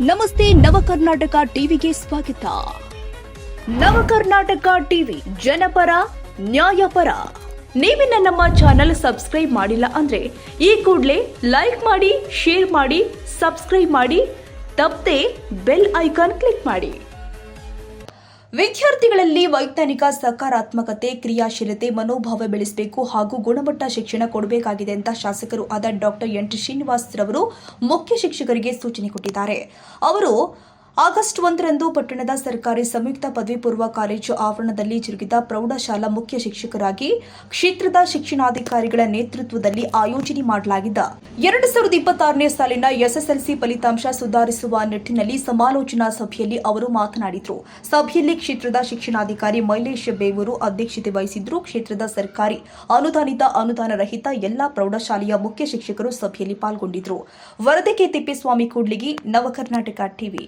ನಮಸ್ತೆ ನವಕರ್ನಾಟಕ ಟಿವಿಗೆ ಸ್ವಾಗತ. ನವಕರ್ನಾಟಕ ಟಿವಿ ಜನಪರ ನ್ಯಾಯಪರ. ನೀವಿನ್ನ ನಮ್ಮ ಚಾನೆಲ್ ಸಬ್ಸ್ಕ್ರೈಬ್ ಮಾಡಿಲ್ಲ ಅಂದ್ರೆ ಈ ಕೂಡಲೇ ಲೈಕ್ ಮಾಡಿ, ಶೇರ್ ಮಾಡಿ, ಸಬ್ಸ್ಕ್ರೈಬ್ ಮಾಡಿ, ತಪ್ಪದೆ ಬೆಲ್ ಐಕಾನ್ ಕ್ಲಿಕ್ ಮಾಡಿ. ವಿದ್ಯಾರ್ಥಿಗಳಲ್ಲಿ ವೈಜ್ಞಾನಿಕ ಸಕಾರಾತ್ಮಕತೆ, ಕ್ರಿಯಾಶೀಲತೆ, ಮನೋಭಾವ ಬೆಳೆಸಬೇಕು ಹಾಗೂ ಗುಣಮಟ್ಟ ಶಿಕ್ಷಣ ಕೊಡಬೇಕಾಗಿದೆ ಅಂತ ಶಾಸಕರು ಆದ ಡಾಕ್ಟರ್ ಎನ್.ಟಿ. ಶ್ರೀನಿವಾಸ್ ರವರು ಮುಖ್ಯ ಶಿಕ್ಷಕರಿಗೆ ಸೂಚನೆ ಕೊಟ್ಟಿದ್ದಾರೆ. ಅವರು ಆಗಸ್ಟ್ 1ರಂದು ಪಟ್ಟಣದ ಸರ್ಕಾರಿ ಸಂಯುಕ್ತ ಪದವಿ ಪೂರ್ವ ಕಾಲೇಜು ಆವರಣದಲ್ಲಿ ಜರುಗಿದ ಪ್ರೌಢಶಾಲಾ ಮುಖ್ಯ ಶಿಕ್ಷಕರಾಗಿ ಕ್ಷೇತ್ರದ ಶಿಕ್ಷಣಾಧಿಕಾರಿಗಳ ನೇತೃತ್ವದಲ್ಲಿ ಆಯೋಜನೆ ಮಾಡಲಾಗಿದ್ದ 2026ನೇ ಸಾಲಿನ ಎಸ್ಎಸ್ಎಲ್ಸಿ ಫಲಿತಾಂಶ ಸುಧಾರಿಸುವ ನಿಟ್ಟಿನಲ್ಲಿ ಸಮಾಲೋಚನಾ ಸಭೆಯಲ್ಲಿ ಅವರು ಮಾತನಾಡಿದರು. ಸಭೆಯಲ್ಲಿ ಕ್ಷೇತ್ರದ ಶಿಕ್ಷಣಾಧಿಕಾರಿ ಮೈಲೇಶ್ ಬೇವೂರು ಅಧ್ಯಕ್ಷತೆ ವಹಿಸಿದ್ರು. ಕ್ಷೇತ್ರದ ಸರ್ಕಾರಿ ಅನುದಾನಿತ, ಅನುದಾನ ರಹಿತ ಎಲ್ಲಾ ಪ್ರೌಢಶಾಲೆಯ ಮುಖ್ಯ ಶಿಕ್ಷಕರು ಸಭೆಯಲ್ಲಿ ಪಾಲ್ಗೊಂಡಿದ್ದರು. ವರದಿಗೆ ತಿಪ್ಪೇಸ್ವಾಮಿ ಕೂಡ್ಲಿಗಿ, ನವಕರ್ನಾಟಕ ಟಿವಿ.